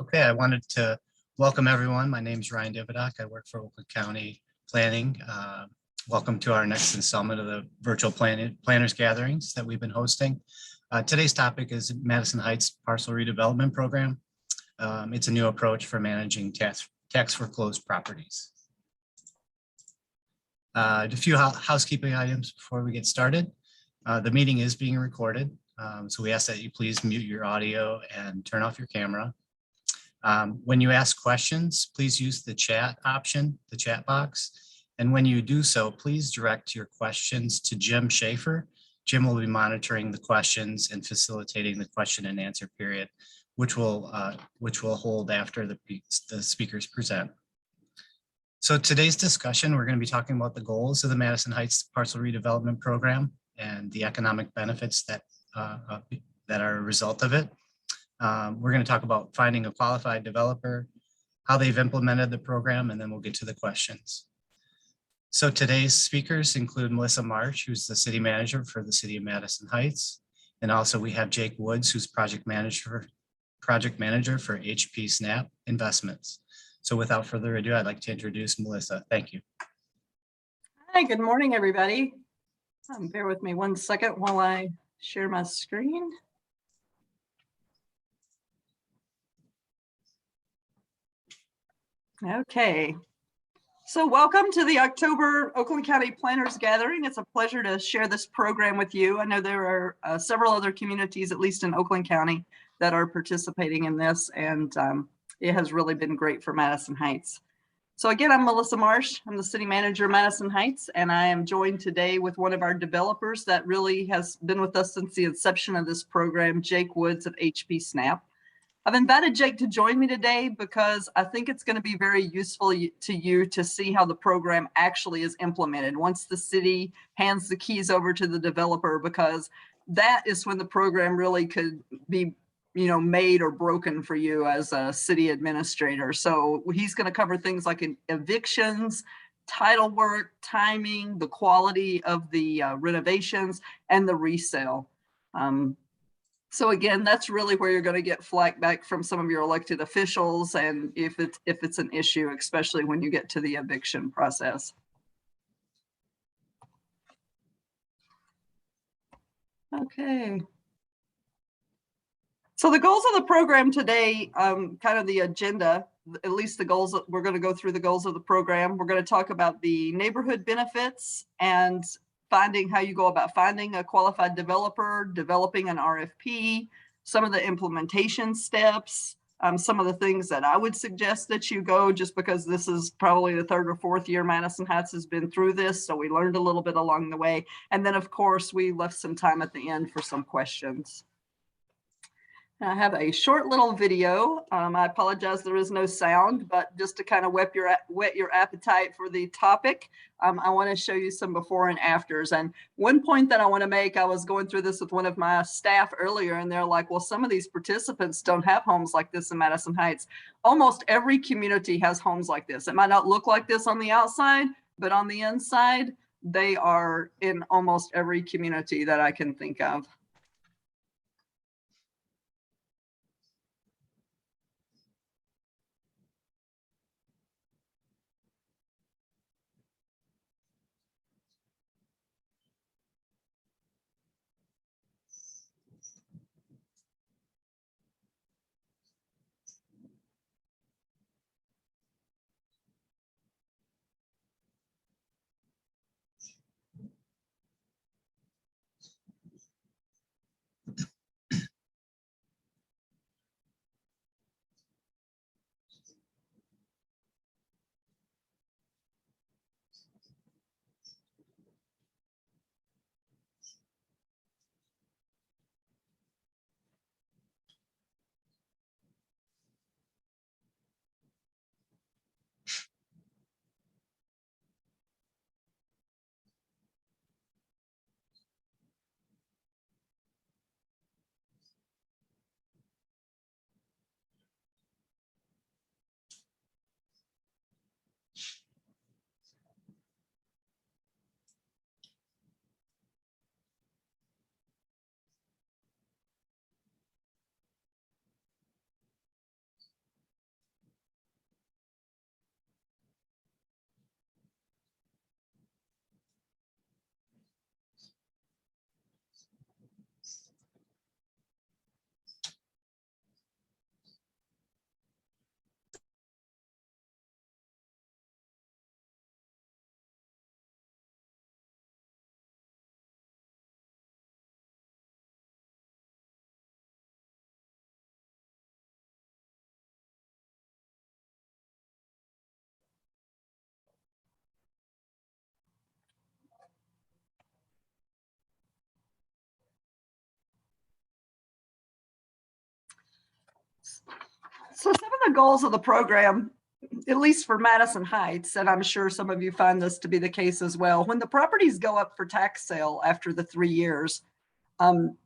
Okay, I wanted to welcome everyone. My name is Ryan Dividock. I work for Oakland County Planning. Welcome to our next installment of the virtual planners gatherings that we've been hosting. Today's topic is Madison Heights Parcel Redevelopment Program. It's a new approach for managing tax foreclosed properties. A few housekeeping items before we get started. The meeting is being recorded, so we ask that you please mute your audio and turn off your camera. When you ask questions, please use the chat option, the chat box. And when you do so, please direct your questions to Jim Schaefer. Jim will be monitoring the questions and facilitating the question and answer period, which will hold after the speakers present. So today's discussion, we're going to be talking about the goals of the Madison Heights Parcel Redevelopment Program and the economic benefits that are a result of it. We're going to talk about finding a qualified developer, how they've implemented the program, and then we'll get to the questions. So today's speakers include Melissa Marsh, who's the city manager for the city of Madison Heights. And also we have Jake Woods, who's project manager for HP Snap Investments. So without further ado, I'd like to introduce Melissa. Thank you. Hi, good morning, everybody. Bear with me one second while I share my screen. Okay, so welcome to the October Oakland County Planners Gathering. It's a pleasure to share this program with you. I know there are several other communities, at least in Oakland County, that are participating in this, and it has really been great for Madison Heights. So again, I'm Melissa Marsh. I'm the city manager of Madison Heights, and I am joined today with one of our developers that really has been with us since the inception of this program, Jake Woods of HP Snap. I've invited Jake to join me today because I think it's going to be very useful to you to see how the program actually is implemented once the city hands the keys over to the developer, because that is when the program really could be, made or broken for you as a city administrator. So he's going to cover things like evictions, title work, timing, the quality of the renovations, and the resale. So again, that's really where you're going to get flack back from some of your elected officials, and if it's an issue, especially when you get to the eviction process. Okay. So the goals of the program today, kind of the agenda, at least the goals, we're going to go through the goals of the program. We're going to talk about the neighborhood benefits and finding how you go about finding a qualified developer, developing an RFP, some of the implementation steps, some of the things that I would suggest that you go, just because this is probably the third or fourth year Madison Heights has been through this. So we learned a little bit along the way. And then of course, we left some time at the end for some questions. I have a short little video. I apologize, there is no sound, but just to kind of whet your appetite for the topic, I want to show you some before and afters. And one point that I want to make, I was going through this with one of my staff earlier, and they're like, well, some of these participants don't have homes like this in Madison Heights. Almost every community has homes like this. It might not look like this on the outside, but on the inside, they are in almost every community that I can think of. So some of the goals of the program, at least for Madison Heights, and I'm sure some of you find this to be the case as well, when the properties go up for tax sale after the 3 years,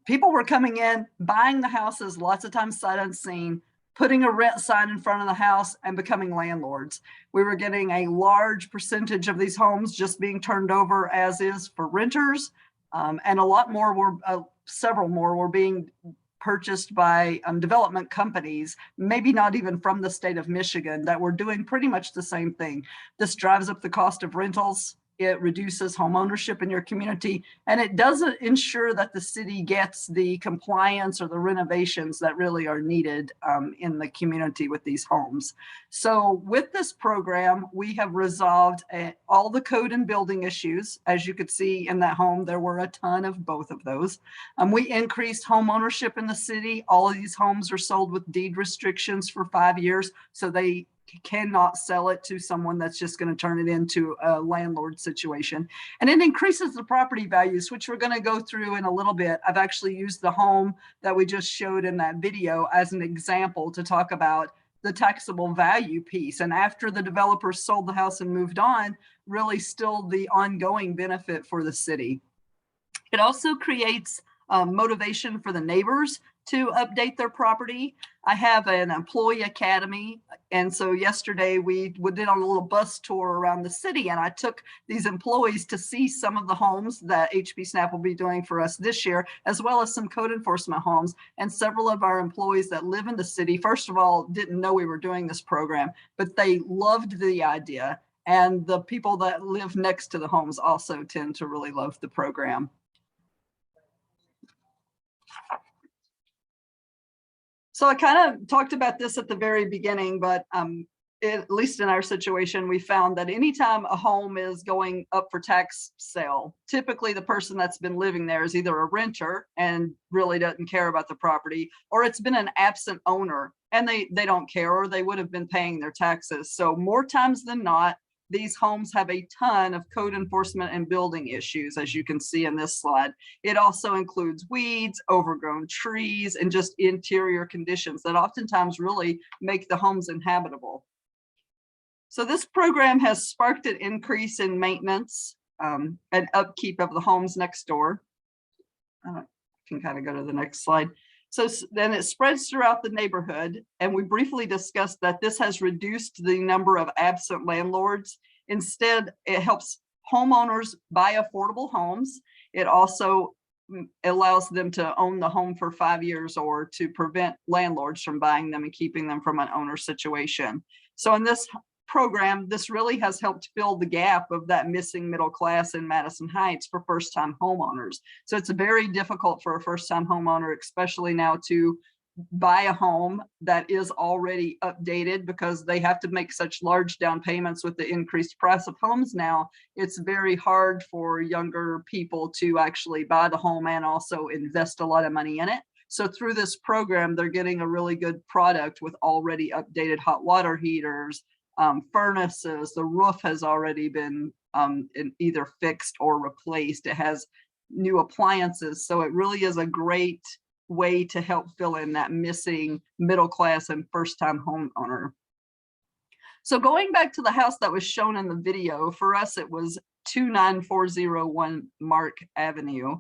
people were coming in, buying the houses, lots of times sight unseen, putting a rent sign in front of the house and becoming landlords. We were getting a large percentage of these homes just being turned over as is for renters. And a lot more were, several more were being purchased by development companies, maybe not even from the state of Michigan, that were doing pretty much the same thing. This drives up the cost of rentals. It reduces home ownership in your community, and it doesn't ensure that the city gets the compliance or the renovations that really are needed in the community with these homes. So with this program, we have resolved all the code and building issues. As you could see in that home, there were a ton of both of those. We increased home ownership in the city. All of these homes are sold with deed restrictions for 5 years, so they cannot sell it to someone that's just going to turn it into a landlord situation. And it increases the property values, which we're going to go through in a little bit. I've actually used the home that we just showed in that video as an example to talk about the taxable value piece. And after the developers sold the house and moved on, really still the ongoing benefit for the city. It also creates motivation for the neighbors to update their property. I have an employee academy. And so yesterday we did a little bus tour around the city, and I took these employees to see some of the homes that HB Snap will be doing for us this year, as well as some code enforcement homes. And several of our employees that live in the city, first of all, didn't know we were doing this program, but they loved the idea. And the people that live next to the homes also tend to really love the program. So I kind of talked about this at the very beginning, but at least in our situation, we found that anytime a home is going up for tax sale, typically the person that's been living there is either a renter and really doesn't care about the property, or it's been an absent owner and they don't care, or they would have been paying their taxes. So more times than not, these homes have a ton of code enforcement and building issues, as you can see in this slide. It also includes weeds, overgrown trees, and just interior conditions that oftentimes really make the homes inhabitable. So this program has sparked an increase in maintenance and upkeep of the homes next door. I can kind of go to the next slide. So then it spreads throughout the neighborhood, and we briefly discussed that this has reduced the number of absent landlords. Instead, it helps homeowners buy affordable homes. It also allows them to own the home for 5 years, or to prevent landlords from buying them and keeping them from an owner situation. So in this program, this really has helped fill the gap of that missing middle class in Madison Heights for first-time homeowners. So it's very difficult for a first-time homeowner, especially now, to buy a home that is already updated, because they have to make such large down payments with the increased price of homes now. It's very hard for younger people to actually buy the home and also invest a lot of money in it. So through this program, they're getting a really good product with already updated hot water heaters, furnaces. The roof has already been either fixed or replaced. It has new appliances. So it really is a great way to help fill in that missing middle class and first-time homeowner. So going back to the house that was shown in the video, for us it was 29401 Mark Avenue.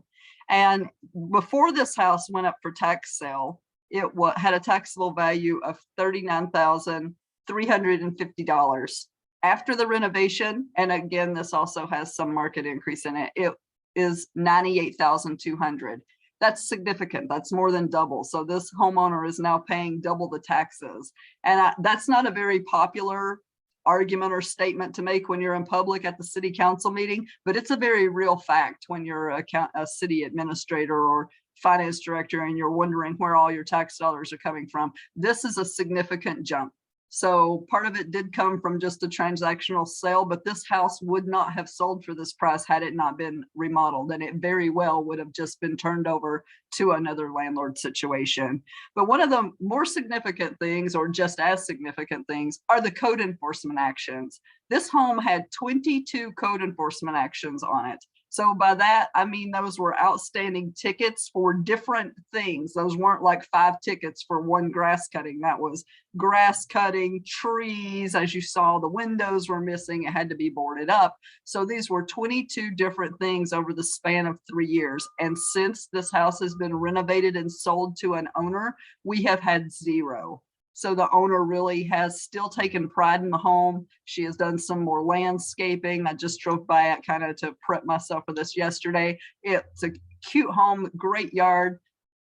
And before this house went up for tax sale, it had a taxable value of $39,350. After the renovation, and again, this also has some market increase in it, it is $98,200. That's significant. That's more than double. So this homeowner is now paying double the taxes. And that's not a very popular argument or statement to make when you're in public at the city council meeting, but it's a very real fact when you're a city administrator or finance director and you're wondering where all your tax dollars are coming from. This is a significant jump. So part of it did come from just a transactional sale, but this house would not have sold for this price had it not been remodeled, and it very well would have just been turned over to another landlord situation. But one of the more significant things, or just as significant things, are the code enforcement actions. This home had 22 code enforcement actions on it. So by that, I mean, those were outstanding tickets for different things. Those weren't like 5 tickets for one grass cutting. That was grass cutting, trees. As you saw, the windows were missing. It had to be boarded up. So these were 22 different things over the span of 3 years. And since this house has been renovated and sold to an owner, we have had 0. So the owner really has still taken pride in the home. She has done some more landscaping. I just drove by it kind of to prep myself for this yesterday. It's a cute home, great yard.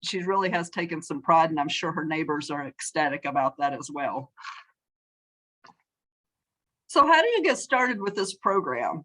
She really has taken some pride, and I'm sure her neighbors are ecstatic about that as well. So how do you get started with this program?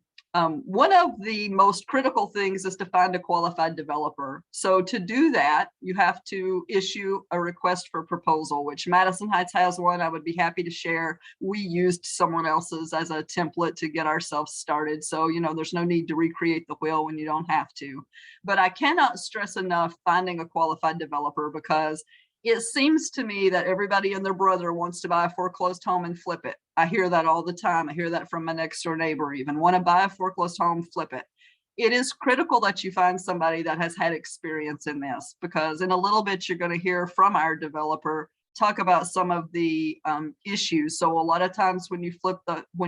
One of the most critical things is to find a qualified developer. So to do that, you have to issue a request for proposal, which Madison Heights has one. I would be happy to share. We used someone else's as a template to get ourselves started. So, there's no need to recreate the wheel when you don't have to. But I cannot stress enough finding a qualified developer, because it seems to me that everybody and their brother wants to buy a foreclosed home and flip it. I hear that all the time. I hear that from my next door neighbor, even want to buy a foreclosed home, flip it. It is critical that you find somebody that has had experience in this, because in a little bit, you're going to hear from our developer talk about some of the issues. So a lot of times when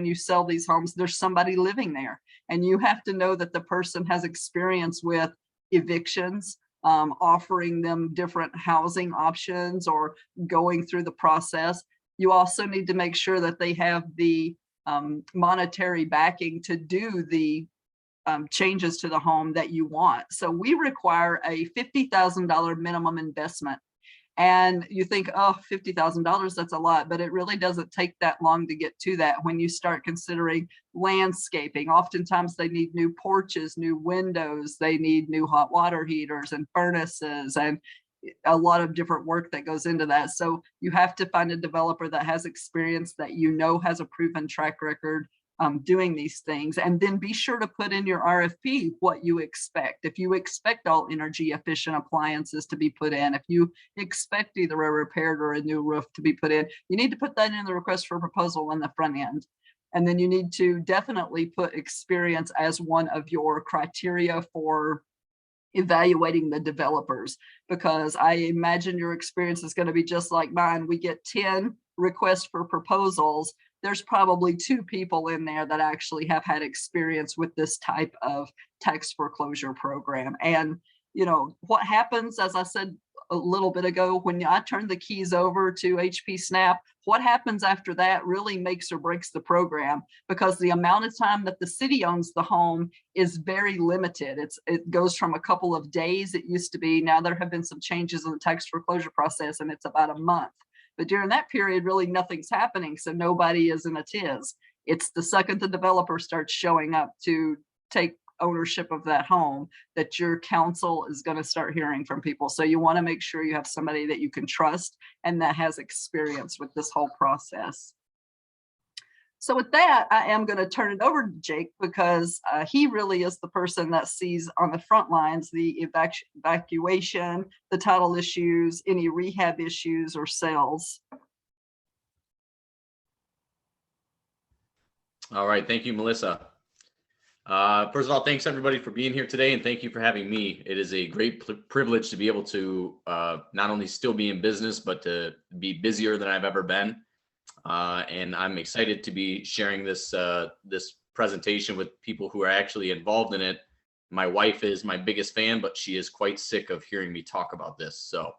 you sell these homes, there's somebody living there, and you have to know that the person has experience with evictions, offering them different housing options, or going through the process. You also need to make sure that they have the monetary backing to do the changes to the home that you want. So we require a $50,000 minimum investment. And you think, oh, $50,000, that's a lot, but it really doesn't take that long to get to that when you start considering landscaping. Oftentimes they need new porches, new windows, they need new hot water heaters and furnaces, and a lot of different work that goes into that. So you have to find a developer that has experience, that has a proven track record doing these things, and then be sure to put in your RFP what you expect. If you expect all energy efficient appliances to be put in, if you expect either a repaired or a new roof to be put in, you need to put that in the request for proposal on the front end. And then you need to definitely put experience as one of your criteria for evaluating the developers, because I imagine your experience is going to be just like mine. We get 10 requests for proposals. There's probably 2 people in there that actually have had experience with this type of tax foreclosure program. And what happens, as I said a little bit ago, when I turn the keys over to HP Snap, what happens after that really makes or breaks the program, because the amount of time that the city owns the home is very limited. It goes from a couple of days, it used to be. Now there have been some changes in the tax foreclosure process, and it's about a month. But during that period, really nothing's happening, so nobody is in a tiz. It's the second the developer starts showing up to take ownership of that home that your counsel is going to start hearing from people. So you want to make sure you have somebody that you can trust and that has experience with this whole process. So with that, I am going to turn it over to Jake, because he really is the person that sees on the front lines the evacuation, the title issues, any rehab issues or sales. All right, thank you, Melissa. First of all, thanks everybody for being here today, and thank you for having me. It is a great privilege to be able to not only still be in business, but to be busier than I've ever been. And I'm excited to be sharing this presentation with people who are actually involved in it. My wife is my biggest fan, but she is quite sick of hearing me talk about this. So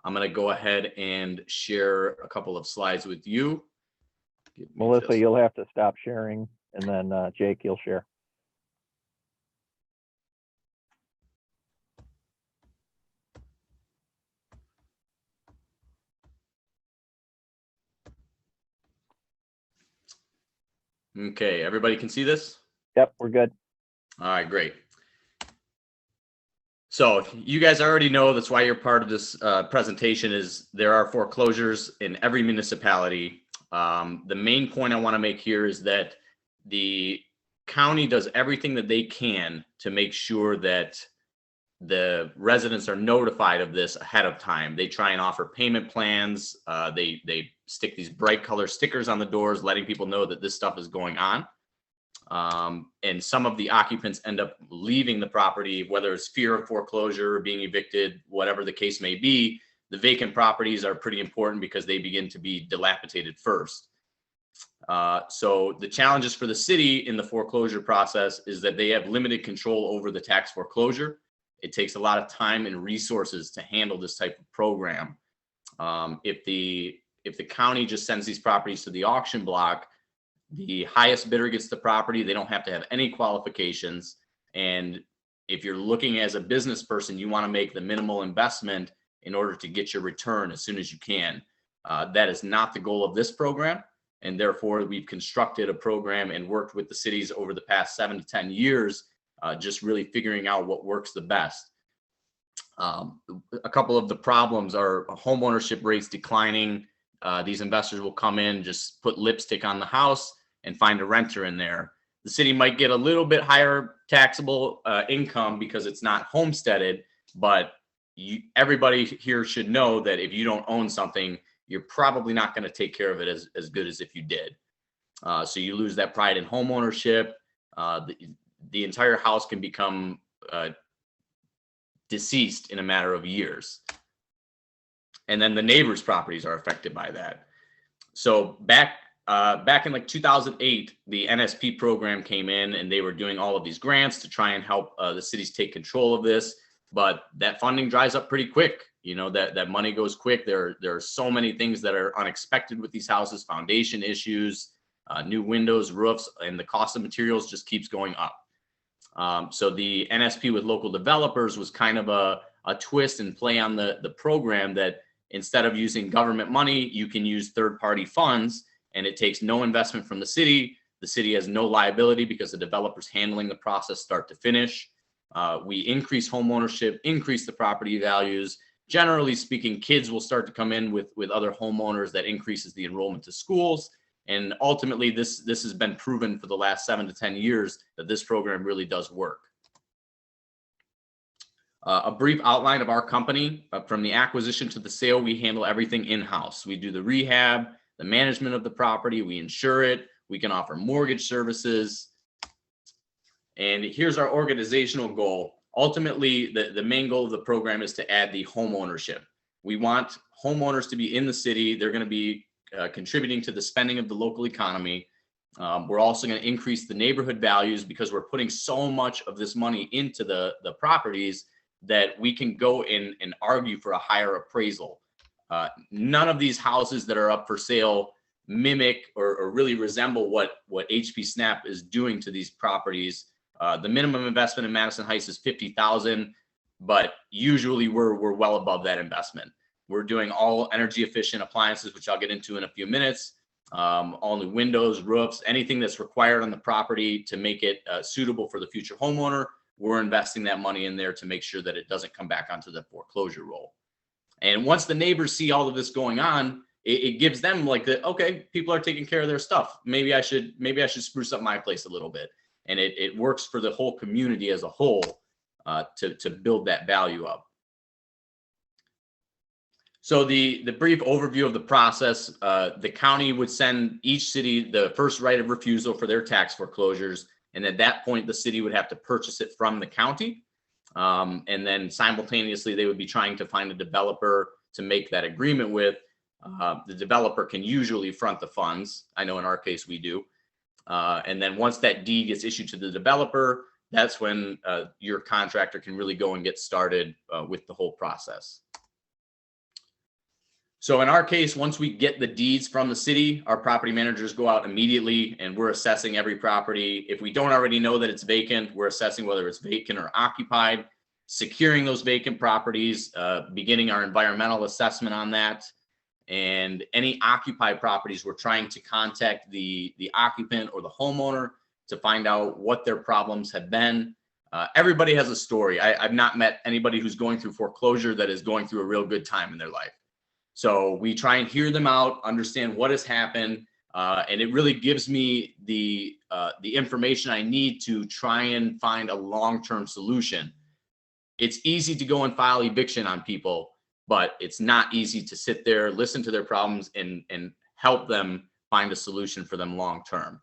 I'm going to go ahead and share a couple of slides with you. Melissa, you'll have to stop sharing, and then Jake, you'll share. Okay, everybody can see this? Yep, we're good. All right, great. So you guys already know, that's why you're part of this presentation, is there are foreclosures in every municipality. The main point I want to make here is that the county does everything that they can to make sure that the residents are notified of this ahead of time. They try and offer payment plans. They stick these bright color stickers on the doors, letting people know that this stuff is going on. And some of the occupants end up leaving the property, whether it's fear of foreclosure or being evicted, whatever the case may be. The vacant properties are pretty important because they begin to be dilapidated first. So the challenges for the city in the foreclosure process is that they have limited control over the tax foreclosure. It takes a lot of time and resources to handle this type of program. If the county just sends these properties to the auction block, the highest bidder gets the property. They don't have to have any qualifications. And if you're looking as a business person, you want to make the minimal investment in order to get your return as soon as you can. That is not the goal of this program. And therefore, we've constructed a program and worked with the cities over the past 7 to 10 years, just really figuring out what works the best. A couple of the problems are home ownership rates declining. These investors will come in, just put lipstick on the house and find a renter in there. The city might get a little bit higher taxable income because it's not homesteaded, but everybody here should know that if you don't own something, you're probably not going to take care of it as good as if you did. So you lose that pride in home ownership. The entire house can become deceased in a matter of years. And then the neighbors' properties are affected by that. So back in like 2008, the NSP program came in and they were doing all of these grants to try and help the cities take control of this. But that funding dries up pretty quick. You know, that money goes quick. There are so many things that are unexpected with these houses, foundation issues, new windows, roofs, and the cost of materials just keeps going up. So the NSP with local developers was kind of a twist and play on the program that instead of using government money, you can use third-party funds, and it takes no investment from the city. The city has no liability because the developer's handling the process start to finish. We increase home ownership, increase the property values. Generally speaking, kids will start to come in with other homeowners. That increases the enrollment to schools. And ultimately, this has been proven for the last 7 to 10 years that this program really does work. A brief outline of our company. From the acquisition to the sale, we handle everything in-house. We do the rehab, the management of the property, we insure it, we can offer mortgage services. And here's our organizational goal. Ultimately, the main goal of the program is to add the home ownership. We want homeowners to be in the city. They're going to be contributing to the spending of the local economy. We're also going to increase the neighborhood values because we're putting so much of this money into the properties that we can go in and argue for a higher appraisal. None of these houses that are up for sale mimic or really resemble what HP Snap is doing to these properties. The minimum investment in Madison Heights is $50,000, but usually we're well above that investment. We're doing all energy efficient appliances, which I'll get into in a few minutes. All new windows, roofs, anything that's required on the property to make it suitable for the future homeowner. We're investing that money in there to make sure that it doesn't come back onto the foreclosure roll. And once the neighbors see all of this going on, it gives them like okay, people are taking care of their stuff. Maybe I should spruce up my place a little bit. And it works for the whole community as a whole to build that value up. So the brief overview of the process, the county would send each city the first right of refusal for their tax foreclosures. And at that point, the city would have to purchase it from the county. And then simultaneously, they would be trying to find a developer to make that agreement with. The developer can usually front the funds. I know in our case, we do. And then once that deed gets issued to the developer, that's when your contractor can really go and get started with the whole process. So in our case, once we get the deeds from the city, our property managers go out immediately and we're assessing every property. If we don't already know that it's vacant, we're assessing whether it's vacant or occupied, securing those vacant properties, beginning our environmental assessment on that. And any occupied properties, we're trying to contact the occupant or the homeowner to find out what their problems have been. Everybody has a story. I've not met anybody who's going through foreclosure that is going through a real good time in their life. So we try and hear them out, understand what has happened, and it really gives me the information I need to try and find a long-term solution. It's easy to go and file eviction on people, but it's not easy to sit there, listen to their problems, and help them find a solution for them long-term.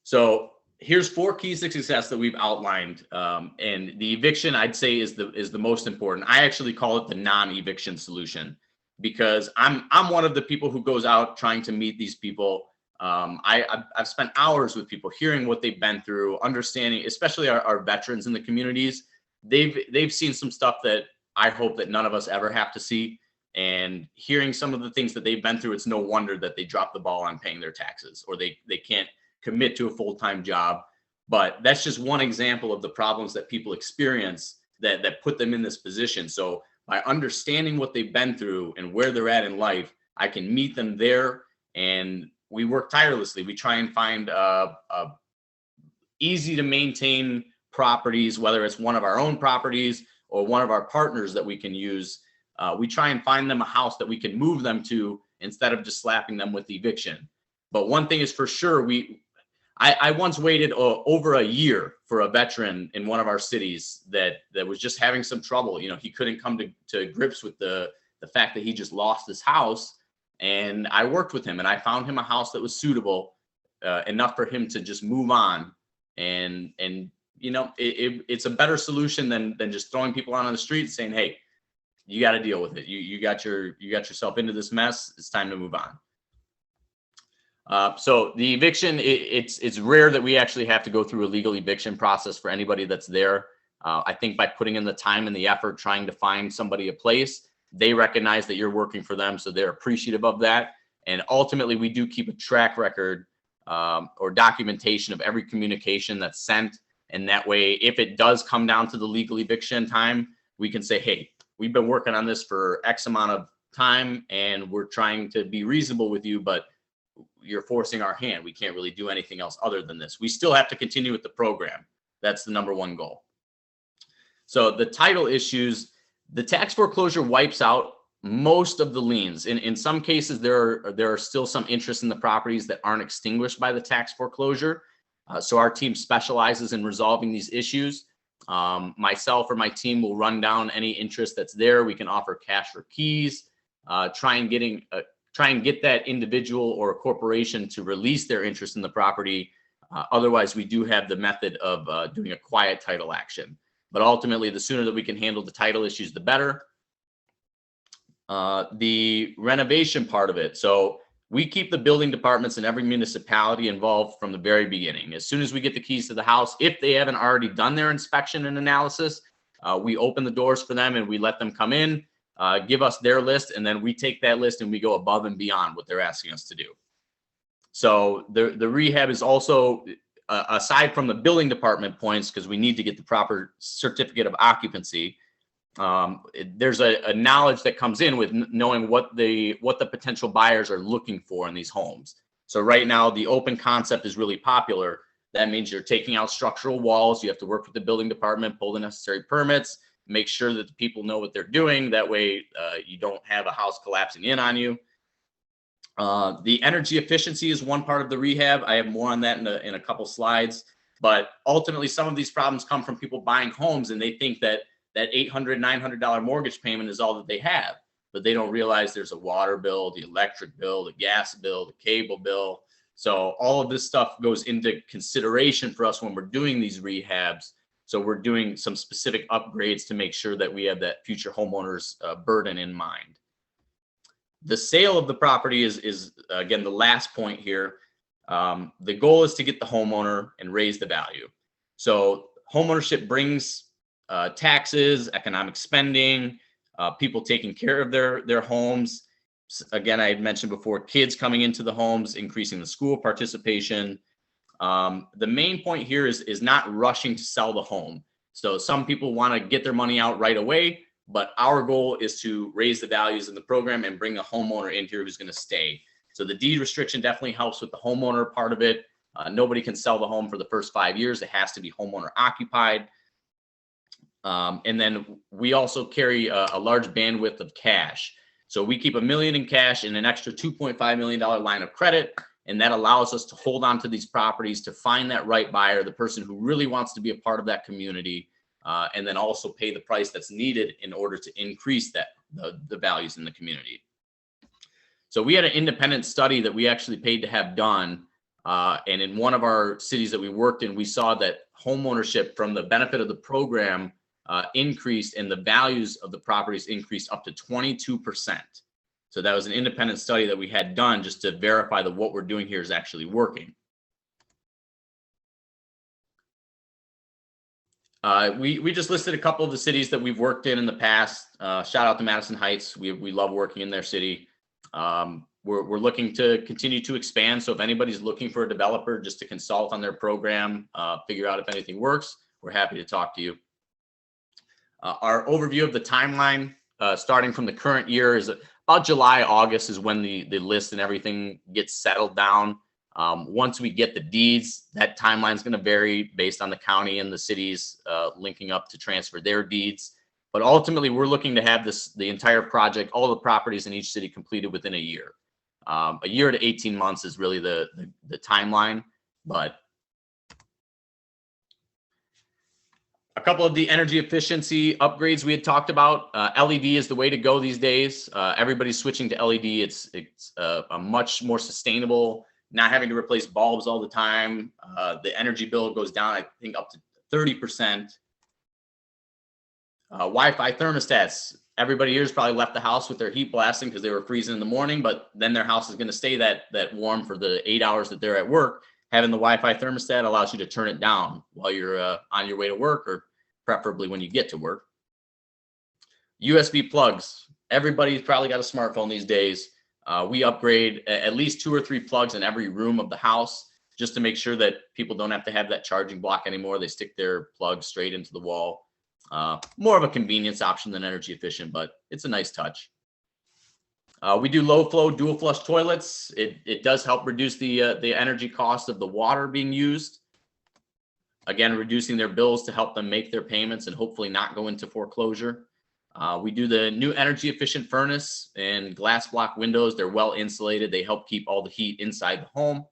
So here's 4 keys to success that we've outlined. And the eviction, I'd say, is the most important. I actually call it the non-eviction solution, because I'm one of the people who goes out trying to meet these people. I've spent hours with people, hearing what they've been through, understanding, especially our veterans in the communities. They've seen some stuff that I hope that none of us ever have to see. And hearing some of the things that they've been through, it's no wonder that they drop the ball on paying their taxes, or they can't commit to a full-time job. But that's just one example of the problems that people experience that put them in this position. So by understanding what they've been through and where they're at in life, I can meet them there. And we work tirelessly. We try and find easy to maintain properties, whether it's one of our own properties or one of our partners that we can use. We try and find them a house that we can move them to instead of just slapping them with eviction. But one thing is for sure, I once waited over a year for a veteran in one of our cities that was just having some trouble. You know, he couldn't come to grips with the fact that he just lost his house. And I worked with him, and I found him a house that was suitable enough for him to just move on. And you know, it's a better solution than just throwing people out on the street and saying, hey, you got to deal with it. You got yourself into this mess. It's time to move on. So the eviction, it's rare that we actually have to go through a legal eviction process for anybody that's there. I think by putting in the time and the effort trying to find somebody a place, they recognize that you're working for them, so they're appreciative of that. And ultimately, we do keep a track record or documentation of every communication that's sent. And that way, if it does come down to the legal eviction time, we can say, hey, we've been working on this for X amount of time, and we're trying to be reasonable with you, but you're forcing our hand. We can't really do anything else other than this. We still have to continue with the program. That's the #1 goal. So the title issues, the tax foreclosure wipes out most of the liens. In some cases, there are still some interest in the properties that aren't extinguished by the tax foreclosure. So our team specializes in resolving these issues. Myself or my team will run down any interest that's there. We can offer cash for keys, try and get that individual or a corporation to release their interest in the property. Otherwise, we do have the method of doing a quiet title action. But ultimately, the sooner that we can handle the title issues, the better. The renovation part of it. So we keep the building departments in every municipality involved from the very beginning. As soon as we get the keys to the house, if they haven't already done their inspection and analysis, we open the doors for them and we let them come in, give us their list, and then we take that list and we go above and beyond what they're asking us to do. So the rehab is also, aside from the building department points, because we need to get the proper certificate of occupancy, there's a knowledge that comes in with knowing what the potential buyers are looking for in these homes. So right now, the open concept is really popular. That means you're taking out structural walls. You have to work with the building department, pull the necessary permits, make sure that the people know what they're doing. That way, you don't have a house collapsing in on you. The energy efficiency is one part of the rehab. I have more on that in a couple slides. But ultimately, some of these problems come from people buying homes and they think that $800, $900 mortgage payment is all that they have. But they don't realize there's a water bill, the electric bill, the gas bill, the cable bill. So all of this stuff goes into consideration for us when we're doing these rehabs. So we're doing some specific upgrades to make sure that we have that future homeowner's burden in mind. The sale of the property is again, the last point here. The goal is to get the homeowner and raise the value. So homeownership brings taxes, economic spending, people taking care of their homes. Again, I had mentioned before, kids coming into the homes, increasing the school participation. The main point here is not rushing to sell the home. So some people want to get their money out right away, but our goal is to raise the values in the program and bring a homeowner in here who's going to stay. So the deed restriction definitely helps with the homeowner part of it. Nobody can sell the home for the first 5 years. It has to be homeowner occupied. And then we also carry a large bandwidth of cash. So we keep $1 million in cash and an extra $2.5 million line of credit. And that allows us to hold on to these properties, to find that right buyer, the person who really wants to be a part of that community, and then also pay the price that's needed in order to increase the values in the community. So we had an independent study that we actually paid to have done And in one of our cities that we worked in, we saw that homeownership from the benefit of the program increased, and the values of the properties increased up to 22%. So that was an independent study that we had done just to verify that what we're doing here is actually working. We just listed a couple of the cities that we've worked in the past. Shout out to Madison Heights. We love working in their city. We're looking to continue to expand. So if anybody's looking for a developer just to consult on their program, figure out if anything works, we're happy to talk to you. Our overview of the timeline, starting from the current year, is about July, August is when the list and everything gets settled down. Once we get the deeds, that timeline is going to vary based on the county and the cities linking up to transfer their deeds. But ultimately, we're looking to have the entire project, all the properties in each city completed within a year. A year to 18 months is really the timeline. But a couple of the energy efficiency upgrades we had talked about. LED is the way to go these days. Everybody's switching to LED. It's a much more sustainable, not having to replace bulbs all the time. The energy bill goes down, I think, up to 30%. Wi-Fi thermostats. Everybody here has probably left the house with their heat blasting because they were freezing in the morning, but then their house is going to stay that warm for the 8 hours that they're at work. Having the Wi-Fi thermostat allows you to turn it down while you're on your way to work, or preferably when you get to work. USB plugs. Everybody's probably got a smartphone these days. We upgrade at least 2 or 3 plugs in every room of the house just to make sure that people don't have to have that charging block anymore. They stick their plug straight into the wall. More of a convenience option than energy efficient, but it's a nice touch. We do low flow dual flush toilets. It does help reduce the energy cost of the water being used. Again, reducing their bills to help them make their payments and hopefully not go into foreclosure. We do the new energy efficient furnace and glass block windows. They're well insulated. They help keep all the heat inside the home.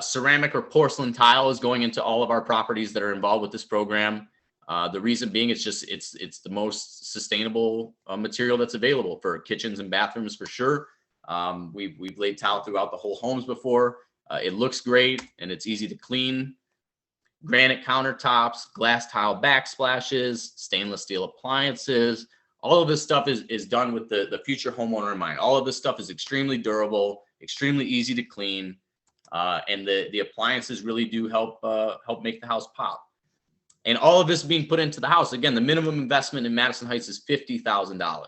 Ceramic or porcelain tile is going into all of our properties that are involved with this program. The reason being, it's the most sustainable material that's available for kitchens and bathrooms for sure. We've laid tile throughout the whole homes before. It looks great and it's easy to clean. Granite countertops, glass tile backsplashes, stainless steel appliances. All of this stuff is done with the future homeowner in mind. All of this stuff is extremely durable, extremely easy to clean. And the appliances really do help make the house pop. And all of this being put into the house. Again, the minimum investment in Madison Heights is $50,000.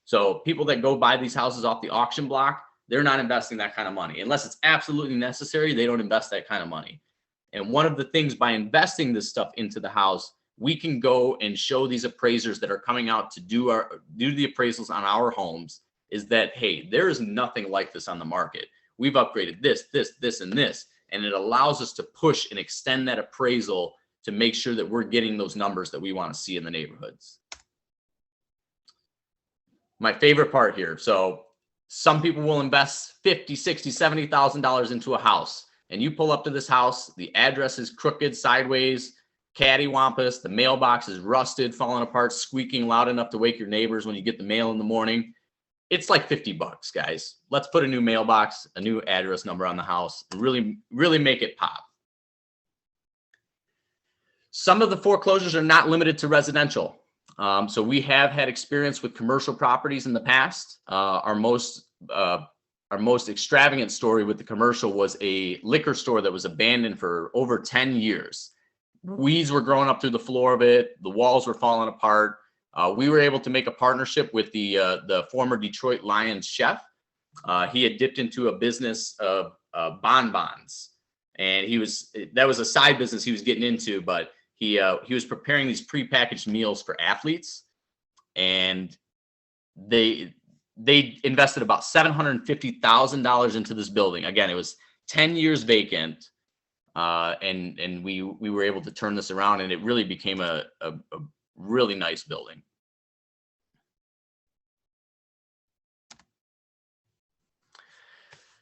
So people that go buy these houses off the auction block, they're not investing that kind of money. Unless it's absolutely necessary, they don't invest that kind of money. And one of the things, by investing this stuff into the house, we can go and show these appraisers that are coming out to do the appraisals on our homes, is that, hey, there is nothing like this on the market. We've upgraded this, and this, and it allows us to push and extend that appraisal to make sure that we're getting those numbers that we want to see in the neighborhoods. My favorite part here. So some people will invest $50,000, $60,000, $70,000 into a house, and you pull up to this house, the address is crooked, sideways, cattywampus, the mailbox is rusted, falling apart, squeaking loud enough to wake your neighbors when you get the mail in the morning. It's like $50, guys. Let's put a new mailbox, a new address number on the house, and really make it pop. Some of the foreclosures are not limited to residential. So we have had experience with commercial properties in the past. Our most extravagant story with the commercial was a liquor store that was abandoned for over 10 years. Weeds were growing up through the floor of it. The walls were falling apart. We were able to make a partnership with the former Detroit Lions chef. He had dipped into a business of bonbons, and that was a side business he was getting into, but he was preparing these prepackaged meals for athletes, and they invested about $750,000 into this building. Again, it was 10 years vacant, and we were able to turn this around, and it really became a really nice building.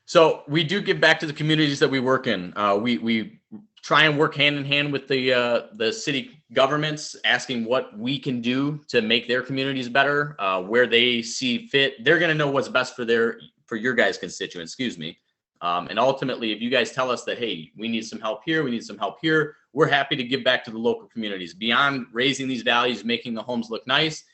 So we do give back to the communities that we work in. We try and work hand in hand with the city governments, asking what we can do to make their communities better, where they see fit. They're going to know what's best for your guys' constituents. Excuse me. And ultimately, if you guys tell us that, hey, we need some help here, we need some help here, we're happy to give back to the local communities. Beyond raising these values, making the homes look nice,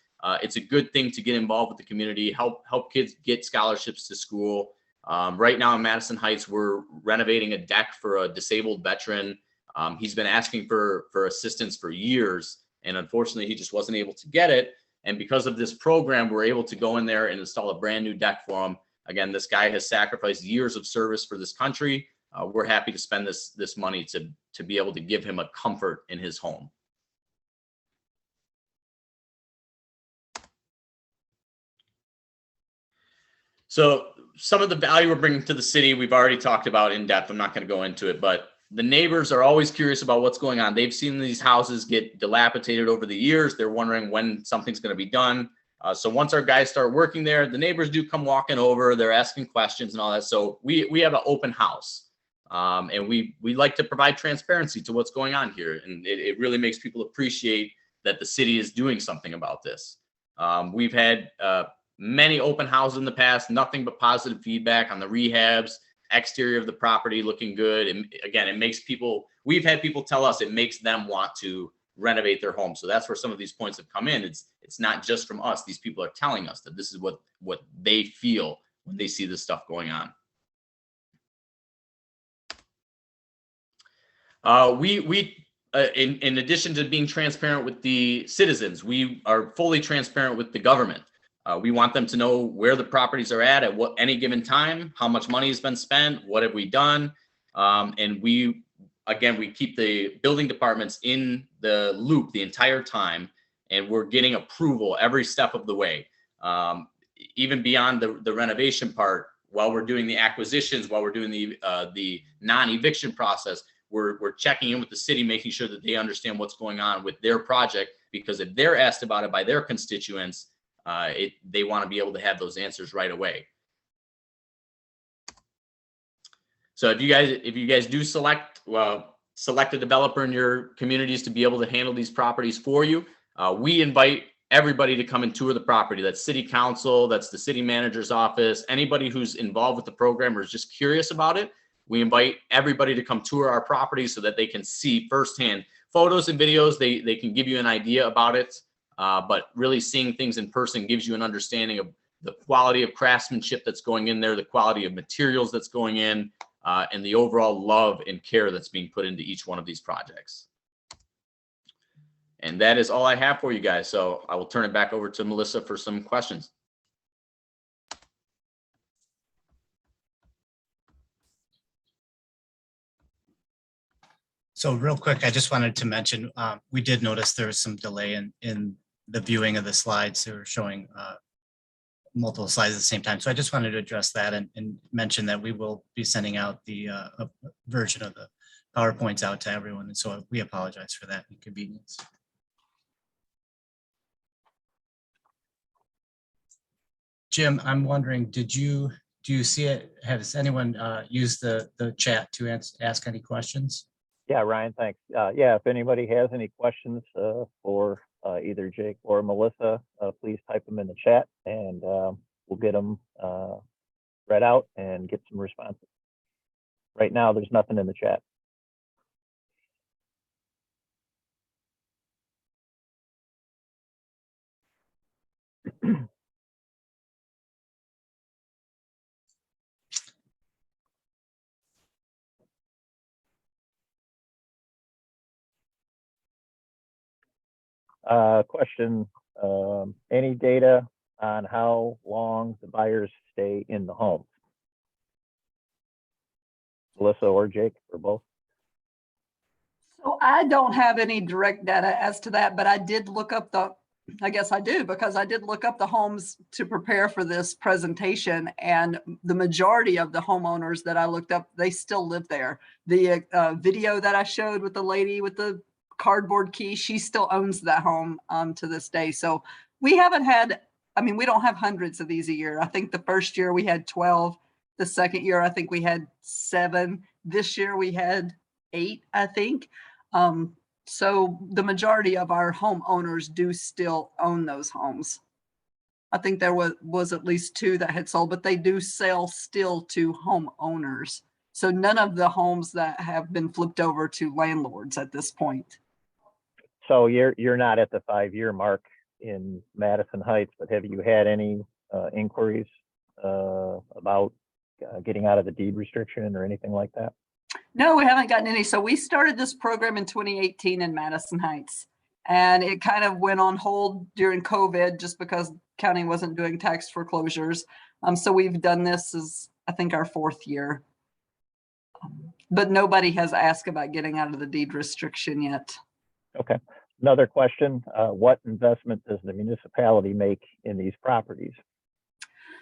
it's a good thing to get involved with the community, help kids get scholarships to school. Right now in Madison Heights, we're renovating a deck for a disabled veteran. He's been asking for assistance for years, and unfortunately, he just wasn't able to get it. And because of this program, we're able to go in there and install a brand new deck for him. Again, this guy has sacrificed years of service for this country. We're happy to spend this money to be able to give him a comfort in his home. So some of the value we're bringing to the city, we've already talked about in depth. I'm not going to go into it, but the neighbors are always curious about what's going on. They've seen these houses get dilapidated over the years. They're wondering when something's going to be done. So once our guys start working there, the neighbors do come walking over. They're asking questions and all that. So we have an open house, and we like to provide transparency to what's going on here. And it really makes people appreciate that the city is doing something about this. We've had many open houses in the past, nothing but positive feedback on the rehabs, exterior of the property looking good. And again, it makes people, we've had people tell us it makes them want to renovate their home. So that's where some of these points have come in. It's not just from us. These people are telling us that this is what they feel when they see this stuff going on. In addition to being transparent with the citizens, we are fully transparent with the government. We want them to know where the properties are at what any given time, how much money has been spent, what have we done, and we keep the building departments in the loop the entire time, and we're getting approval every step of the way, even beyond the renovation part. While we're doing the acquisitions, while we're doing the non-eviction process, we're checking in with the city, making sure that they understand what's going on with their project, because if they're asked about it by their constituents, they want to be able to have those answers right away. So if you guys do select a developer in your communities to be able to handle these properties for you, we invite everybody to come and tour the property. That's city council, that's the city manager's office, anybody who's involved with the program or is just curious about it. We invite everybody to come tour our property so that they can see firsthand photos and videos. They can give you an idea about it. But really seeing things in person gives you an understanding of the quality of craftsmanship that's going in there, the quality of materials that's going in, and the overall love and care that's being put into each one of these projects. And that is all I have for you guys. So I will turn it back over to Melissa for some questions. So real quick, I just wanted to mention, we did notice there was some delay in the viewing of the slides. They were showing multiple slides at the same time. So I just wanted to address that and mention that we will be sending out the a version of the PowerPoints out to everyone. And so we apologize for that inconvenience. Jim, I'm wondering, do you see it? Has anyone used the chat to ask any questions? Yeah, Ryan, thanks. Yeah, if anybody has any questions for either Jake or Melissa, please type them in the chat, and we'll get them read out and get some responses. Right now, there's nothing in the chat. Question, any data on how long the buyers stay in the home? Melissa or Jake, or both? So I don't have any direct data as to that, but I did look up I guess I do, because I did look up the homes to prepare for this presentation, and the majority of the homeowners that I looked up, they still live there. The video that I showed with the lady with the cardboard key, she still owns that home to this day. So we haven't had, I mean, we don't have hundreds of these a year. I think the first year we had 12. The second year, I think we had 7. This year we had 8, I think. So the majority of our homeowners do still own those homes. I think there was at least 2 that had sold, but they do sell still to homeowners. So none of the homes that have been flipped over to landlords at this point. So you're not at the 5-year mark in Madison Heights, but have you had any inquiries about getting out of the deed restriction or anything like that? No, we haven't gotten any. So we started this program in 2018 in Madison Heights, and it kind of went on hold during COVID just because county wasn't doing tax foreclosures. So we've done this as, I think, our 4th year. But nobody has asked about getting out of the deed restriction yet. Okay. Another question, what investment does the municipality make in these properties?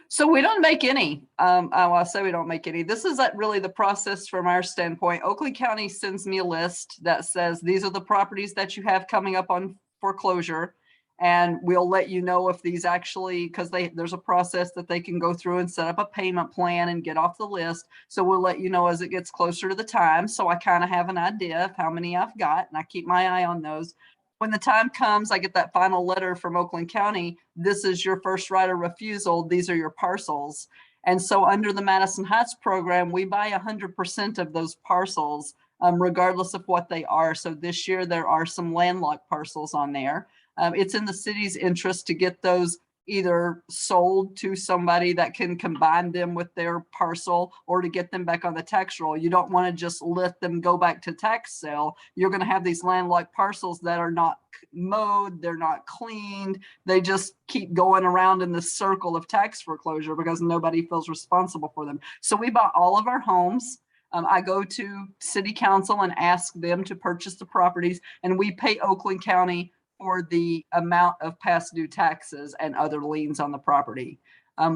So we don't make any. I'll say we don't make any. This is really the process from our standpoint. Oakland County sends me a list that says these are the properties that you have coming up on foreclosure. And we'll let you know if these actually, because there's a process that they can go through and set up a payment plan and get off the list. So we'll let you know as it gets closer to the time. So I kind of have an idea of how many I've got, and I keep my eye on those. When the time comes, I get that final letter from Oakland County. This is your first right of refusal. These are your parcels. And so under the Madison Heights program, we buy 100% of those parcels, regardless of what they are. So this year there are some landlocked parcels on there. It's in the city's interest to get those either sold to somebody that can combine them with their parcel or to get them back on the tax roll. You don't want to just let them go back to tax sale. You're going to have these landlocked parcels that are not mowed, they're not cleaned. They just keep going around in this circle of tax foreclosure because nobody feels responsible for them. So we bought all of our homes. I go to city council and ask them to purchase the properties, and we pay Oakland County for the amount of past due taxes and other liens on the property. At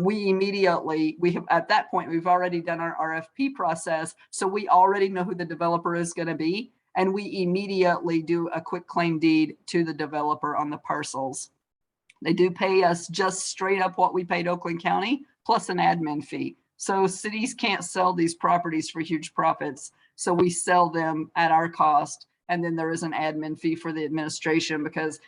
that point, we've already done our RFP process. So we already know who the developer is going to be. And we immediately do a quick claim deed to the developer on the parcels. They do pay us just straight up what we paid Oakland County plus an admin fee. So cities can't sell these properties for huge profits. So we sell them at our cost. And then there is an admin fee for the administration because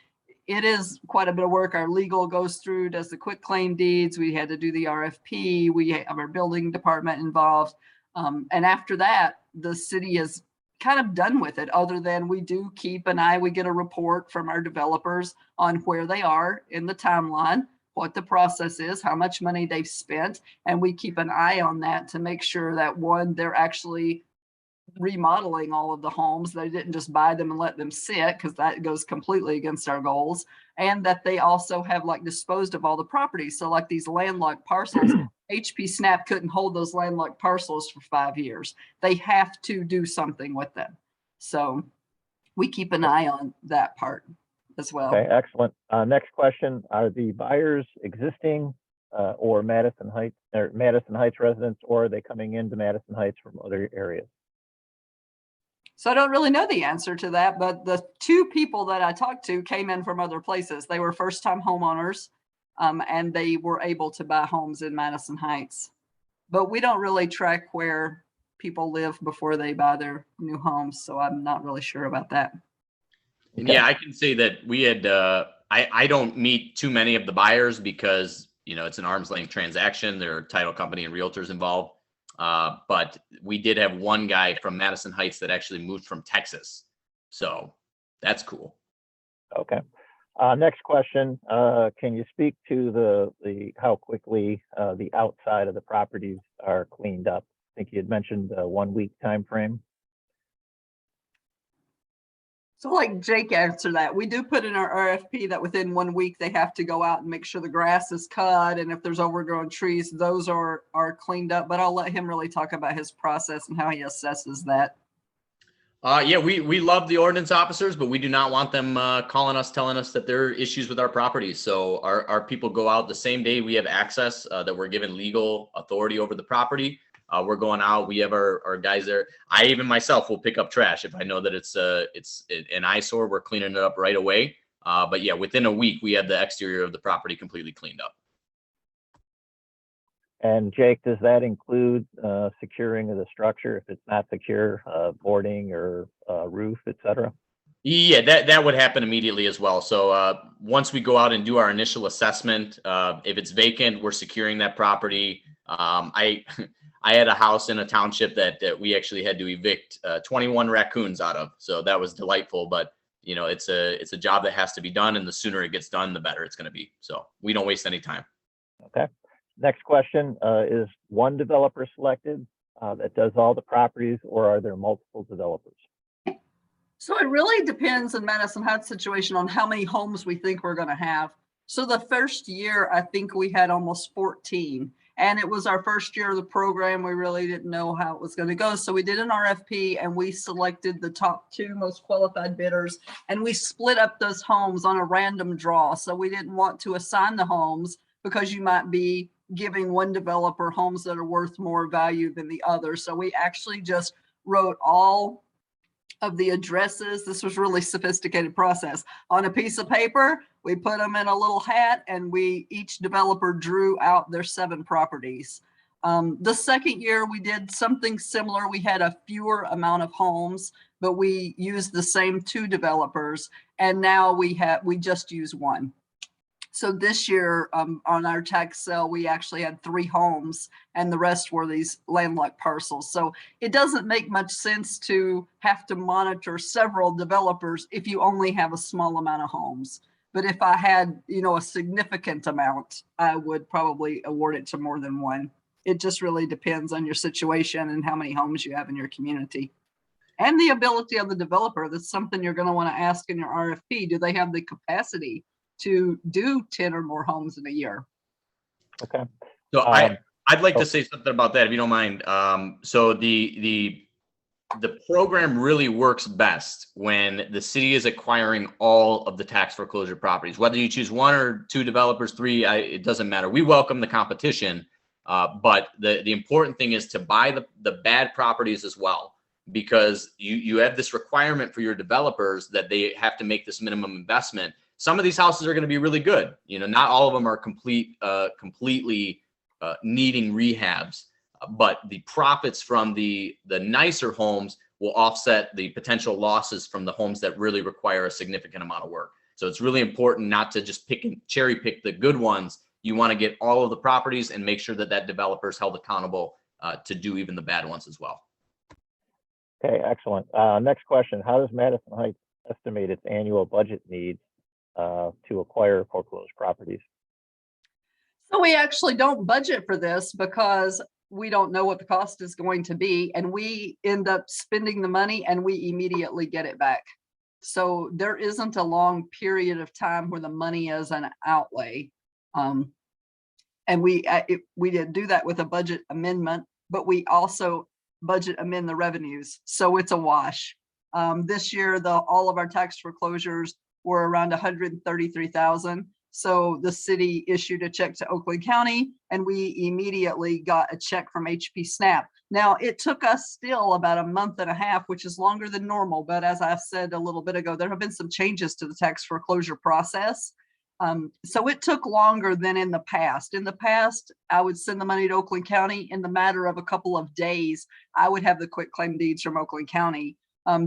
it is quite a bit of work. Our legal goes through, does the quick claim deeds. We had to do the RFP. We have our building department involved. And after that, the city is kind of done with it, other than we do keep an eye. We get a report from our developers on where they are in the timeline, what the process is, how much money they've spent. And we keep an eye on that to make sure that, one, they're actually remodeling all of the homes. They didn't just buy them and let them sit, because that goes completely against our goals. And that they also have disposed of all the properties. So these landlocked parcels, HP Snap couldn't hold those landlocked parcels for 5 years. They have to do something with them. So we keep an eye on that part as well. Okay, excellent. Next question, are the buyers existing or Madison Heights residents, or are they coming into Madison Heights from other areas? So I don't really know the answer to that, but the 2 people that I talked to came in from other places. They were first-time homeowners, and they were able to buy homes in Madison Heights. But we don't really track where people live before they buy their new homes, so I'm not really sure about that. Okay. Yeah, I can say that we had, I don't meet too many of the buyers because, it's an arm's length transaction. There are title company and realtors involved. But we did have one guy from Madison Heights that actually moved from Texas. So that's cool. Okay. Next question. Can you speak to the how quickly the outside of the properties are cleaned up? I think you had mentioned a 1-week time frame. So Jake answered that. We do put in our RFP that within 1 week, they have to go out and make sure the grass is cut. And if there's overgrown trees, those are cleaned up. But I'll let him really talk about his process and how he assesses that. Yeah, we love the ordinance officers, but we do not want them calling us, telling us that there are issues with our properties. So our people go out the same day we have access, that we're given legal authority over the property. We're going out. We have our guys there. I even myself will pick up trash if I know that it's an eyesore. We're cleaning it up right away. But yeah, within a week, we had the exterior of the property completely cleaned up. And Jake, does that include securing of the structure if it's not secure, boarding or roof, et cetera? Yeah, that would happen immediately as well. So once we go out and do our initial assessment, if it's vacant, we're securing that property. I I had a house in a township that we actually had to evict 21 raccoons out of. So that was delightful. But you know, it's a job that has to be done, and the sooner it gets done, the better it's going to be. So we don't waste any time. Okay. Next question, is one developer selected that does all the properties, or are there multiple developers? So it really depends in Madison Heights situation on how many homes we think we're going to have. So the first year, I think we had almost 14, and it was our first year of the program. We really didn't know how it was going to go. So we did an RFP and we selected the top 2 most qualified bidders, and we split up those homes on a random draw. So we didn't want to assign the homes because you might be giving one developer homes that are worth more value than the other. So we actually just wrote all of the addresses. This was really sophisticated process on a piece of paper. We put them in a little hat, and each developer drew out their 7 properties. The second year we did something similar. We had a fewer amount of homes, but we used the same 2 developers, and now we just use 1. So this year on our tax sale, we actually had 3 homes, and the rest were these landlocked parcels. So it doesn't make much sense to have to monitor several developers if you only have a small amount of homes. But if I had, a significant amount, I would probably award it to more than 1. It just really depends on your situation and how many homes you have in your community. And the ability of the developer. That's something you're going to want to ask in your RFP. Do they have the capacity to do 10 or more homes in a year? Okay. So I'd like to say something about that, if you don't mind. So the program really works best when the city is acquiring all of the tax foreclosure properties. Whether you choose 1 or 2 developers, 3, it doesn't matter. We welcome the competition, but the important thing is to buy the bad properties as well, because you have this requirement for your developers that they have to make this minimum investment. Some of these houses are going to be really good. Not all of them are completely needing rehabs, but the profits from the nicer homes will offset the potential losses from the homes that really require a significant amount of work. So it's really important not to just cherry pick the good ones. You want to get all of the properties and make sure that developer is held accountable to do even the bad ones as well. Okay, excellent. Next question, how does Madison Heights estimate its annual budget needs to acquire foreclosed properties? So we actually don't budget for this because we don't know what the cost is going to be, and we end up spending the money and we immediately get it back. So there isn't a long period of time where the money is an outlay. And we did do that with a budget amendment, but we also budget amend the revenues. So it's a wash. This year, all of our tax foreclosures were around 133,000. So the city issued a check to Oakland County, and we immediately got a check from HP Snap. Now, it took us still about a month and a half, which is longer than normal. But as I said a little bit ago, there have been some changes to the tax foreclosure process. So it took longer than in the past. In the past, I would send the money to Oakland County. In the matter of a couple of days, I would have the quitclaim deeds from Oakland County.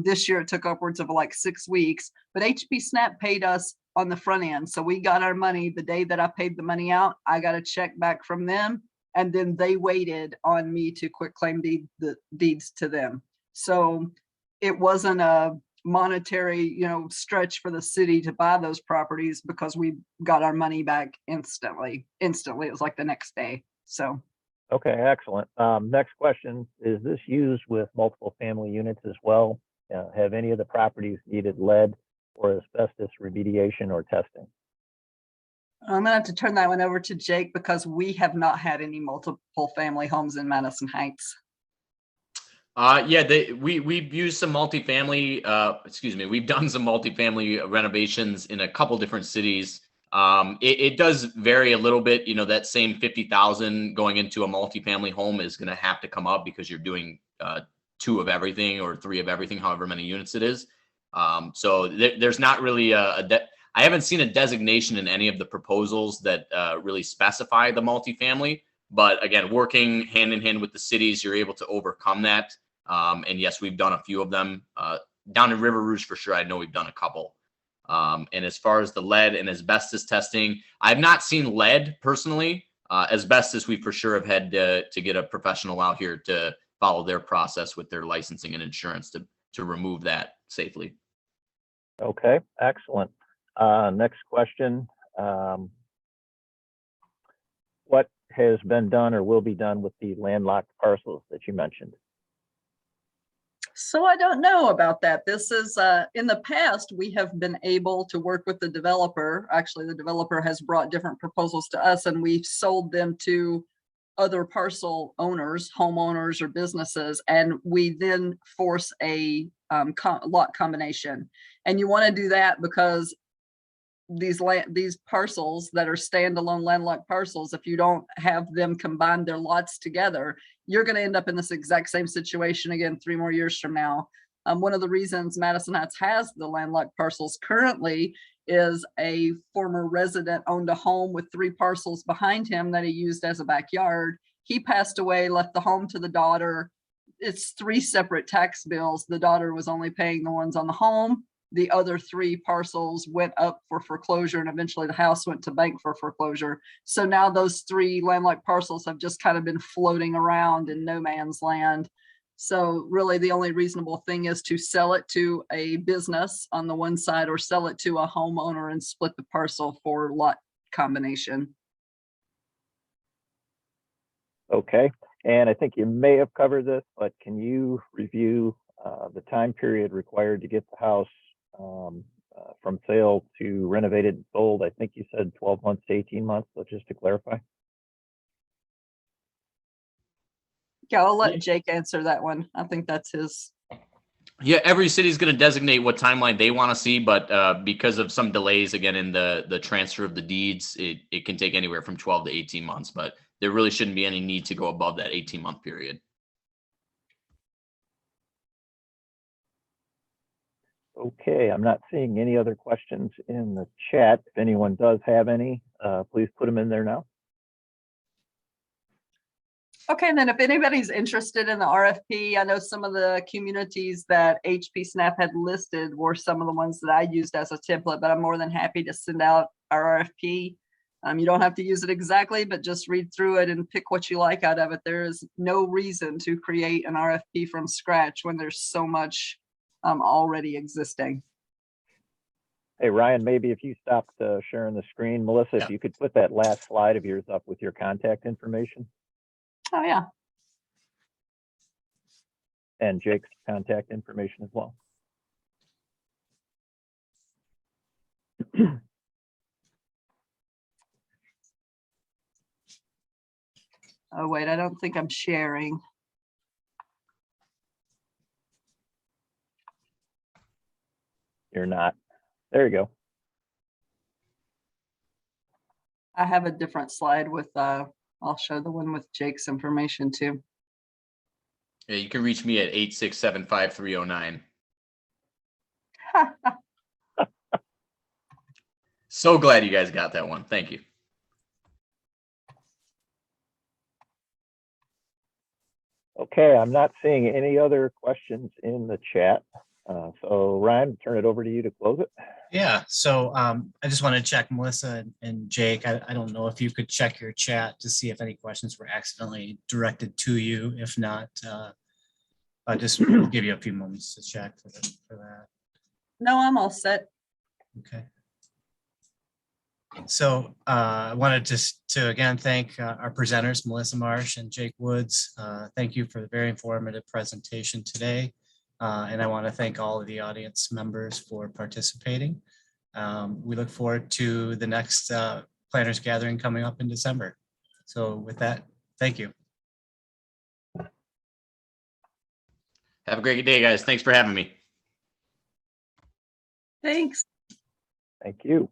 This year, it took upwards of like 6 weeks, but HP Snap paid us on the front end. So we got our money the day that I paid the money out. I got a check back from them, and then they waited on me to quitclaim the deeds to them. So it wasn't a monetary, stretch for the city to buy those properties because we got our money back instantly. It was like the next day. So. Okay, excellent. Next question, is this used with multiple family units as well? Have any of the properties needed lead or asbestos remediation or testing? I'm gonna have to turn that one over to Jake because we have not had any multiple family homes in Madison Heights. We've used some multifamily, we've done some multifamily renovations in a couple different cities. It does vary a little bit. That same 50,000 going into a multifamily home is going to have to come up because you're doing 2 of everything or 3 of everything, however many units it is. So there's not really I haven't seen a designation in any of the proposals that really specify the multifamily. But again, working hand in hand with the cities, you're able to overcome that. And yes, we've done a few of them. down in River Rouge for sure, I know we've done a couple. And as far as the lead and asbestos testing, I've not seen lead personally. Asbestos, we for sure have had to get a professional out here to follow their process with their licensing and insurance to remove that safely. Okay, excellent. Next question. What has been done or will be done with the landlocked parcels that you mentioned? So I don't know about that. This is, in the past, we have been able to work with the developer. Actually, the developer has brought different proposals to us and we've sold them to other parcel owners, homeowners or businesses, and we then force a lot combination. And you want to do that because these parcels that are standalone landlocked parcels, if you don't have them combine their lots together, you're going to end up in this exact same situation again 3 more years from now. One of the reasons Madison Heights has the landlocked parcels currently is a former resident owned a home with 3 parcels behind him that he used as a backyard. He passed away, left the home to the daughter. It's 3 separate tax bills. The daughter was only paying the ones on the home. The other 3 parcels went up for foreclosure and eventually the house went to bank for foreclosure. So now those 3 landlocked parcels have just kind of been floating around in no man's land. So really the only reasonable thing is to sell it to a business on the one side or sell it to a homeowner and split the parcel for lot combination. Okay, and I think you may have covered this, but can you review the time period required to get the house from sale to renovated and sold? I think you said 12 months to 18 months, but just to clarify. Yeah, I'll let Jake answer that one. I think that's his. Yeah, every city's going to designate what timeline they want to see, but because of some delays, again, in the transfer of the deeds, it can take anywhere from 12 to 18 months, but there really shouldn't be any need to go above that 18-month period. Okay, I'm not seeing any other questions in the chat. If anyone does have any, please put them in there now. Okay, and then if anybody's interested in the RFP, I know some of the communities that HP Snap had listed were some of the ones that I used as a template, but I'm more than happy to send out our RFP. You don't have to use it exactly, but just read through it and pick what you like out of it. There is no reason to create an RFP from scratch when there's so much already existing. Hey, Ryan, maybe if you stopped sharing the screen, Melissa, if you could put that last slide of yours up with your contact information. Oh, yeah. And Jake's contact information as well. Oh, wait, I don't think I'm sharing. You're not. There you go. I have a different slide with, I'll show the one with Jake's information too. Yeah, you can reach me at 867-5309. So glad you guys got that one. Thank you. Okay, I'm not seeing any other questions in the chat. So Ryan, turn it over to you to close it. Yeah, so I just want to check Melissa and Jake. I don't know if you could check your chat to see if any questions were accidentally directed to you. If not, I just will give you a few moments to check for that. No, I'm all set. Okay. So I wanted to again thank our presenters, Melissa Marsh and Jake Woods. Thank you for the very informative presentation today. And I want to thank all of the audience members for participating. We look forward to the next planners gathering coming up in December. So with that, thank you. Have a great day, guys. Thanks for having me. Thanks. Thank you.